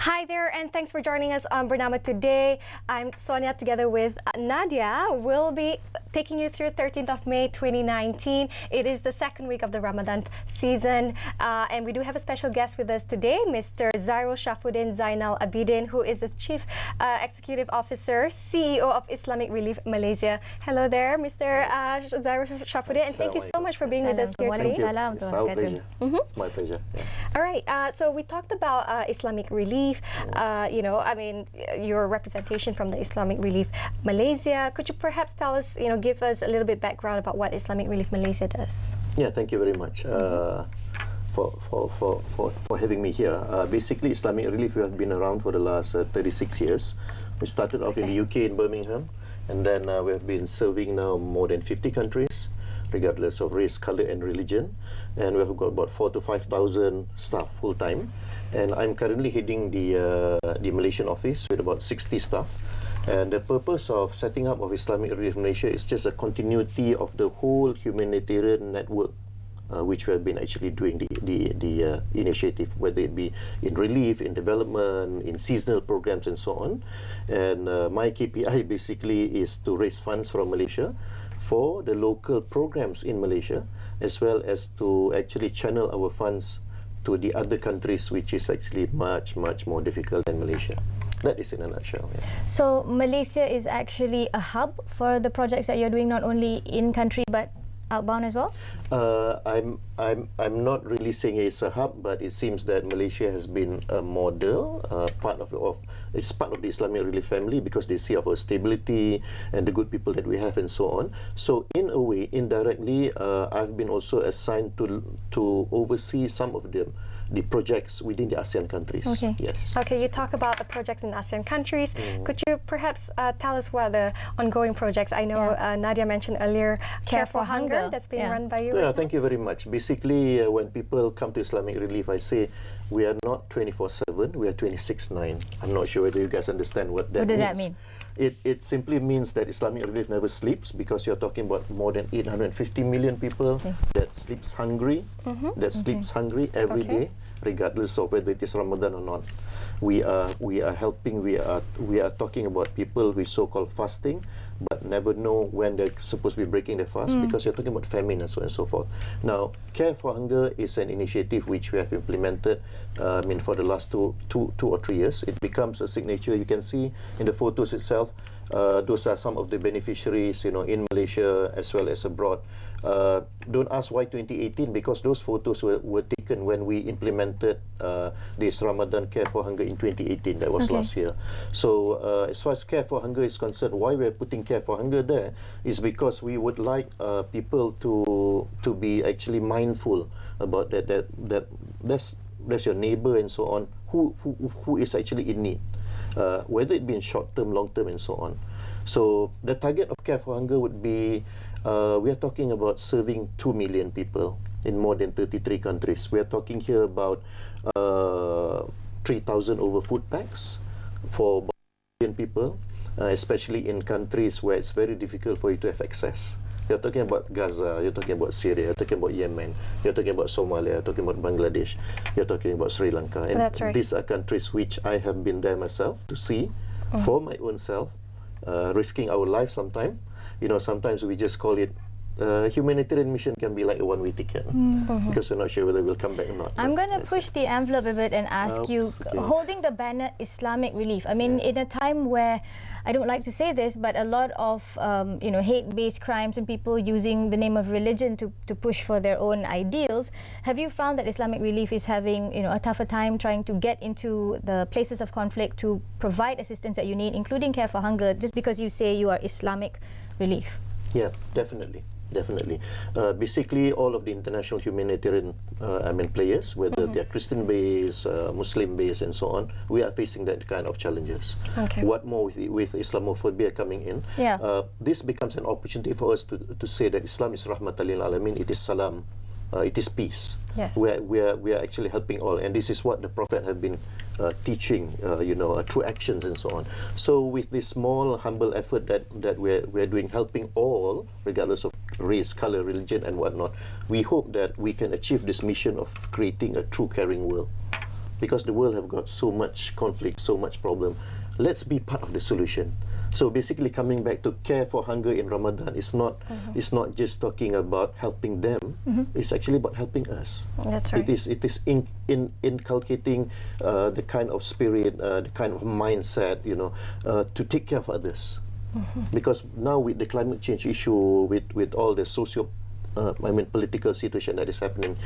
Hi there, and thanks for joining us on Bernama today. I'm Sonia together with Nadia. We'll be taking you through 13th of May 2019. It is the second week of the Ramadan season, and we do have a special guest with us today, Mr. Zairul Syafuddin Zainal Abidin, who is the Chief Executive Officer, CEO of Islamic Relief Malaysia. Hello there, Mr. Zairul Syafuddin, and thank you so much for being with us here today. It's our pleasure. It's my pleasure. Yeah. All right, so we talked about Islamic Relief. I mean, your representation from the Islamic Relief Malaysia. Could you perhaps tell us, give us a little bit background about what Islamic Relief Malaysia does? Yeah, thank you very much for having me here. Basically, Islamic Relief, we have been around for the last 36 years. We started off in the UK in Birmingham, and then we have been serving now more than 50 countries, regardless of race, colour and religion. And we have got about 4,000 to 5,000 staff full-time. And I'm currently heading the Malaysian office with about 60 staff. And the purpose of setting up of Islamic Relief Malaysia is just a continuity of the whole humanitarian network which we have been actually doing the initiative, whether it be in relief, in development, in seasonal programs and so on. And my KPI basically is to raise funds from Malaysia for the local programs in Malaysia, as well as to actually channel our funds to the other countries, which is actually much more difficult than Malaysia. That is in a nutshell. Yeah. So Malaysia is actually a hub for the projects that you're doing, not only in country but outbound as well? I'm not really saying it's a hub, but it seems that Malaysia has been a model, it's part of the Islamic Relief family, because they see our stability and the good people that we have and so on. So in a way, indirectly, I've been also assigned to oversee some of the projects within the ASEAN countries. Okay. Yes. Okay, you talk about the projects in ASEAN countries. Could you perhaps tell us what the ongoing projects? I know Nadia mentioned earlier Care for Hunger that's being run by you. Yeah, right thank you very much. Basically, when people come to Islamic Relief, I say we are not 24/7, we are 26/9. I'm not sure whether you guys understand what that means. What does that mean? It simply means that Islamic Relief never sleeps, because you're talking about more than 850 million people that sleeps hungry, sleeps hungry every day, regardless of whether it is Ramadan or not. We are helping. We are talking about people with so-called fasting, but never know when they're supposed to be breaking their fast, because you're talking about famine and so on and so forth. Now, Care for Hunger is an initiative which we have implemented for the last two or 3 years. It becomes a signature. You can see in the photos itself, those are some of the beneficiaries, in Malaysia as well as abroad. Don't ask why 2018, because those photos were taken when we implemented this Ramadan Care for Hunger in 2018. That was last year. So as far as Care for Hunger is concerned, why we're putting Care for Hunger there is because we would like people to be actually mindful about that's your neighbor and so on, who is actually in need, whether it be in short term, long term and so on. So the target of Care for Hunger would be, we are talking about serving 2 million people in more than 33 countries. We are talking here about 3,000 over food packs for about 1 million people, especially in countries where it's very difficult for you to have access. You're talking about Gaza, you're talking about Syria, you're talking about Yemen, you're talking about Somalia, you're talking about Bangladesh, you're talking about Sri Lanka. And that's right. These are countries which I have been there myself to see for my own self, risking our life sometimes. Sometimes we just call it humanitarian mission can be like a one-way ticket, because we're not sure whether we'll come back or not. I'm going to push the envelope a bit and ask you, holding the banner Islamic Relief, I mean, in a time where, I don't like to say this, but a lot of hate-based crimes and people using the name of religion to push for their own ideals, have you found that Islamic Relief is having a tougher time trying to get into the places of conflict to provide assistance that you need, including Care for Hunger, just because you say you are Islamic Relief? Yeah, definitely. Basically, all of the international humanitarian players, whether they're Christian-based, Muslim-based and so on, we are facing that kind of challenges. What more with Islamophobia coming in, this becomes an opportunity for us to say that Islam is Rahmatan lil Alamin, it is Salam, it is peace. Yes. We are actually helping all, and this is what the Prophet have been teaching, through actions and so on. So with this small, humble effort that we're doing, helping all, regardless of race, color, religion, and whatnot, we hope that we can achieve this mission of creating a true caring world. because the world have got so much conflict, so much problem. Let's be part of the solution. So basically, coming back to care for hunger in Ramadan is not just talking about helping them. It's actually about helping us. That's right. It is inculcating the kind of spirit, the kind of mindset, to take care of others. Because now with the climate change issue, with all the political situation that is happening,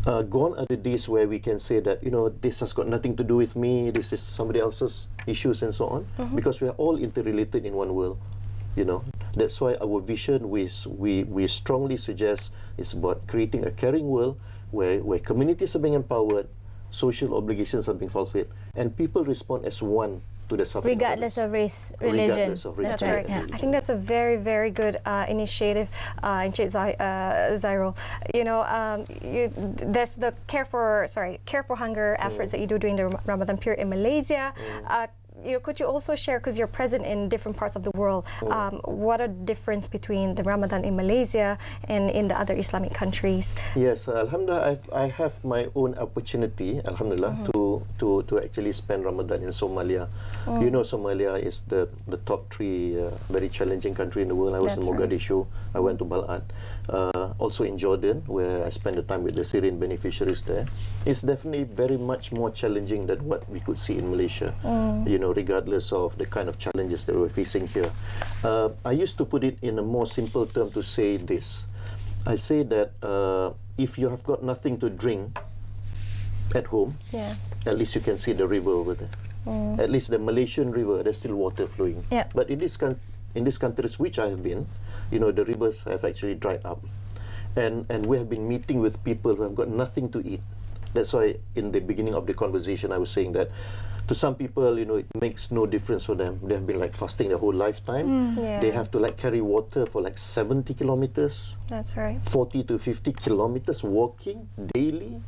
gone are the days where we can say that, this has got nothing to do with me, this is somebody else's issues and so on, because we are all interrelated in one world. That's why our vision, we strongly suggest, is about creating a caring world where communities are being empowered, social obligations are being fulfilled, and people respond as one to the suffering regardless of race, religion. Regardless of race, That's right. I think that's a very, very good initiative, Zairul. There's the care for hunger efforts that you do during the Ramadan period in Malaysia. Could you also share, because you're present in different parts of the world, what are the difference between the Ramadan in Malaysia and in the other Islamic countries? Yes, Alhamdulillah, I have my own opportunity, Alhamdulillah, to actually spend Ramadan in Somalia. Somalia is the top 3 very challenging country in the world. I was in Mogadishu, I went to Balad. Also in Jordan, where I spent the time with the Syrian beneficiaries there. It's definitely very much more challenging than what we could see in Malaysia. Regardless of the kind of challenges that we're facing here. I used to put it in a more simple term to say this. I say that if you have got nothing to drink at home, at least you can see the river over there. At least the Malaysian river, there's still water flowing. But in these countries which I have been, the rivers have actually dried up. And we have been meeting with people who have got nothing to eat. That's why in the beginning of the conversation I was saying that to some people, it makes no difference for them. They have been fasting their whole lifetime. They have to carry water for 70 kilometers. That's right. 40 to 50 kilometers walking daily.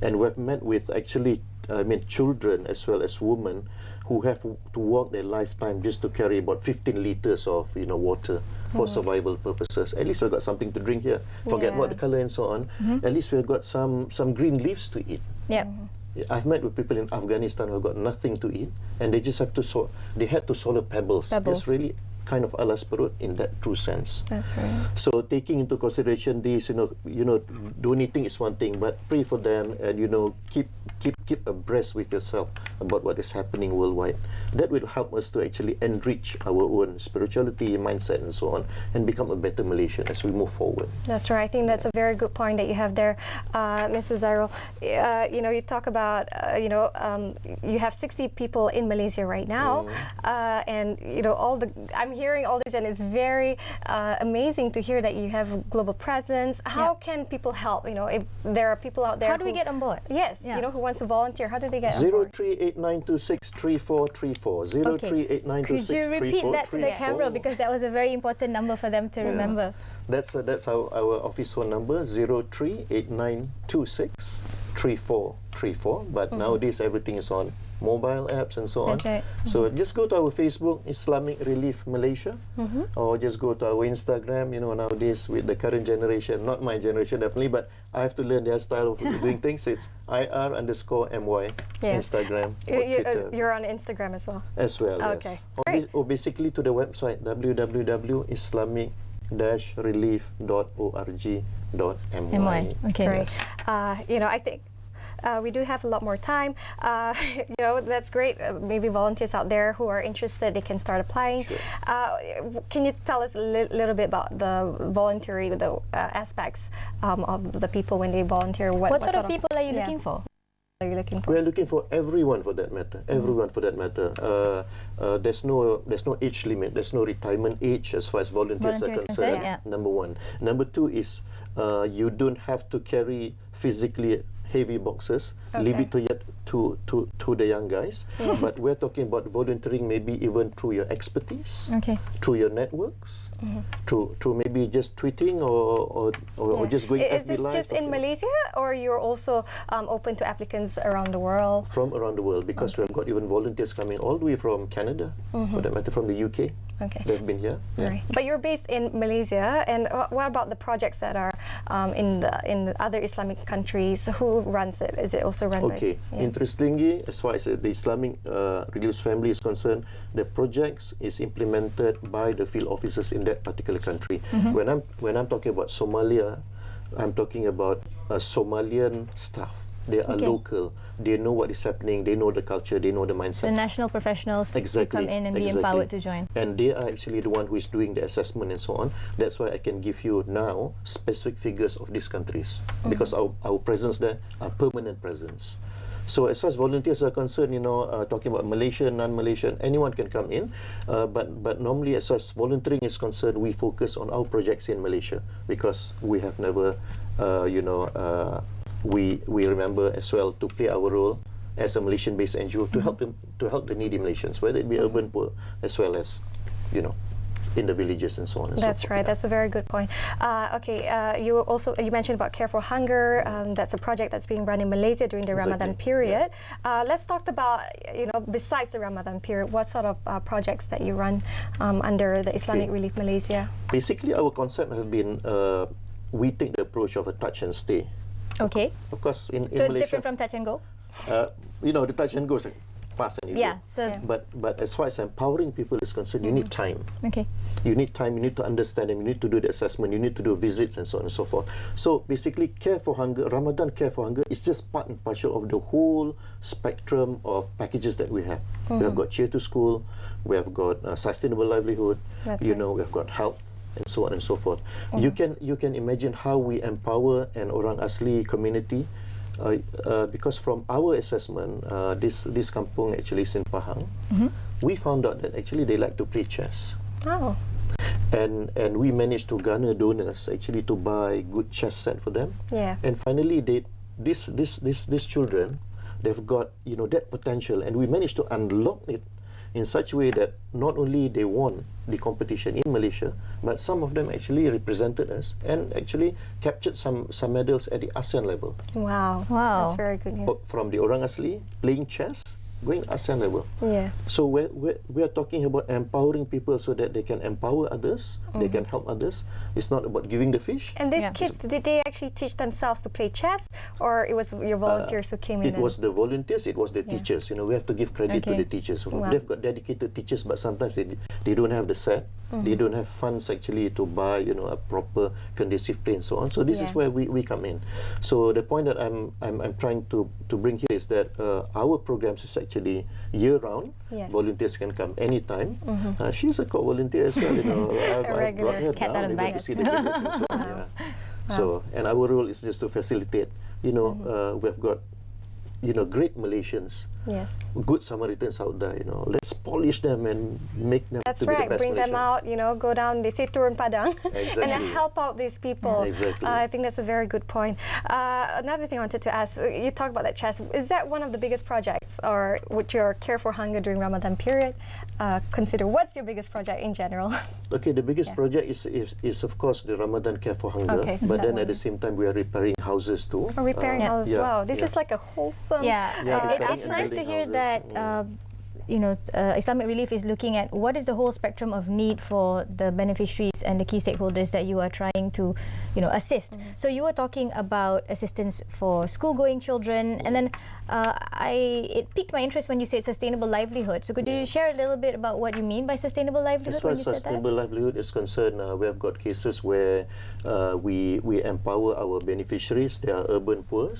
And we've met with actually, children as well as women who have to walk their lifetime just to carry about 15 liters of, water for survival purposes. At least we've got something to drink here. Forget what the color and so on. At least we've got some green leaves to eat. I've met with people in Afghanistan who have got nothing to eat, and they just have to they had to swallow pebbles. It's really kind of alas perut in that true sense. That's right. So taking into consideration this, donating is one thing, but pray for them and keep abreast with yourself about what is happening worldwide. That will help us to actually enrich our own spirituality, mindset, and so on, and become a better Malaysian as we move forward. That's right. I think that's a very good point that you have there, Mrs. Zairul. You talk about you have 60 people in Malaysia right now, and I'm hearing all this, and it's very amazing to hear that you have global presence. How can people help? If there are people out there, how do we get on board? Yes, who wants to volunteer, how do they get on board? 0389263434. 0389263434. Could you repeat that to the camera, because that was a very important number for them to remember. That's our office phone number, 0389263434. But nowadays everything is on mobile apps and so on. So just go to our Facebook, Islamic Relief Malaysia, or just go to our Instagram. Nowadays with the current generation, not my generation definitely, but I have to learn their style of doing things. It's IR_MY Instagram or Twitter. You're on Instagram as well? As well, yes. Or basically to the website, www.islamic-relief.org.my. Okay. Great. I think we do have a lot more time. That's great. Maybe volunteers out there who are interested, they can start applying. Sure. Can you tell us a little bit about the voluntary, the aspects of the people when they volunteer? What sort of people are you looking for? Are you looking for? We're looking for everyone for that matter. Everyone for that matter. There's no age limit. There's no retirement age as far as volunteers are concerned. Number one. Number two is you don't have to carry physically heavy boxes. Leave it to the young guys. But we're talking about volunteering maybe even through your expertise, through your networks, through maybe just tweeting or just going FB Live. Is this just in Malaysia, or you're also open to applicants around the world? From around the world, because we've got even volunteers coming all the way from Canada, for that matter, from the UK. They've been here. Right. But you're based in Malaysia, and what about the projects that are in the other Islamic countries? Who runs it? Is it also run by? Interestingly, as far as the Islamic Relief family is concerned, the projects is implemented by the field officers in that particular country. When I'm talking about Somalia, I'm talking about Somalian staff. They are local. They know what is happening. They know the culture. They know the mindset. The national professionals to come in and be empowered to join. And they are actually the one who is doing the assessment and so on. That's why I can give you now specific figures of these countries, because our presence there are permanent presence. So as far as volunteers are concerned, talking about Malaysian, non-Malaysian, anyone can come in. But normally, as far as volunteering is concerned, we focus on our projects in Malaysia, because we have never, we remember as well to play our role as a Malaysian-based NGO to help them, to help the needy Malaysians, whether it be urban poor as well as, in the villages and so on and so forth. That's right. That's a very good point. You mentioned about Care for Hunger. That's a project that's being run in Malaysia during the Ramadan period. Let's talk about, besides the Ramadan period, what sort of projects that you run under the Islamic Relief Malaysia? Basically, our concept has been we take the approach of a touch and stay. Okay. Of course, in so Malaysia, it's different from touch and go. The touch and go is fast and easy. But as far as empowering people is concerned, you need time. Okay. You need time. You need to understand them. You need to do the assessment. You need to do visits and so on and so forth. So basically, Care for Hunger, Ramadan Care for Hunger is just part and parcel of the whole spectrum of packages that we have. We have got Cheer to School. We have got Sustainable Livelihood. We have got health, and so on and so forth. You can imagine how we empower an Orang Asli community, because from our assessment, this kampung actually is in Pahang. We found out that actually they like to play chess. Oh. And we managed to garner donors actually to buy good chess set for them. Yeah. And finally, these children, they've got that potential, and we managed to unlock it in such a way that not only they won the competition in Malaysia, but some of them actually represented us and actually captured some medals at the ASEAN level. Wow. That's very good news. From the Orang Asli, playing chess, going ASEAN level. Yeah. So we are talking about empowering people so that they can empower others, they can help others. It's not about giving the fish. And these kids, did they actually teach themselves to play chess, or it was your volunteers who came in? It was the volunteers, it was the teachers. We have to give credit to the teachers. They've got dedicated teachers, but sometimes they don't have the set. They don't have funds actually to buy, a proper conducive play and so on. So this is where we come in. So the point that I'm trying to bring here is that our programs is actually year-round. Volunteers can come anytime. She's a co-volunteer as well. I've brought her down to see the videos and so on. So, and our role is just to facilitate. We've got great Malaysians, good Samaritans out there. Let's polish them and make them to be the best Bring Malaysian. them out. Go down. They say turun padang, and help out these people. Exactly. I think that's a very good point. Another thing I wanted to ask: you talked about that chess. Is that one of the biggest projects, or would your Care for Hunger during Ramadan period consider? What's your biggest project in general? Okay, the biggest project is of course the Ramadan Care for Hunger. But then at the same time we are repairing houses too. Repairing houses. Wow, this is like a wholesome. It's nice to hear that Islamic Relief is looking at what is the whole spectrum of need for the beneficiaries and the key stakeholders that you are trying to assist. So you were talking about assistance for school-going children, and then it piqued my interest when you said sustainable livelihood. So could you share a little bit about what you mean by sustainable livelihood? As far as sustainable livelihood is concerned, we have got cases where we empower our beneficiaries. They are urban poor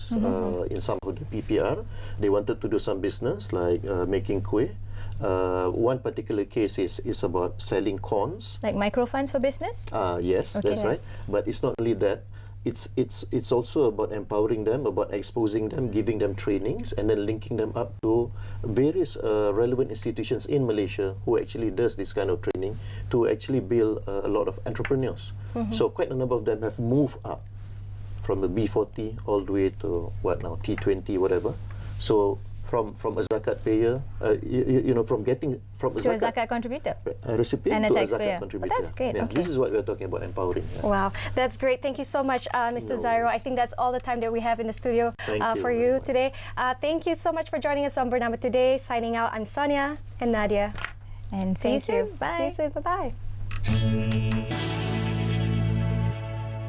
in some of the PPR. They wanted to do some business like making kuih. One particular case is about selling corns. Like microfinance for business? Yes, that's right. But it's not only that. It's also about empowering them, about exposing them, giving them trainings, and then linking them up to various relevant institutions in Malaysia who actually does this kind of training to actually build a lot of entrepreneurs. So quite a number of them have moved up from the B40 all the way to T20, whatever. So from a zakat payer, from a zakat contributor, recipient and to a zakat contributor. Oh, that's great. This is what we're talking about, empowering. Wow, that's great. Thank you so much, Mr. Zairo. I think that's all the time that we have in the studio for you today. Thank you so much for joining us on Bernama today. Signing out, I'm Sonia and Nadia. And see you soon. Bye. See you soon. Bye-bye.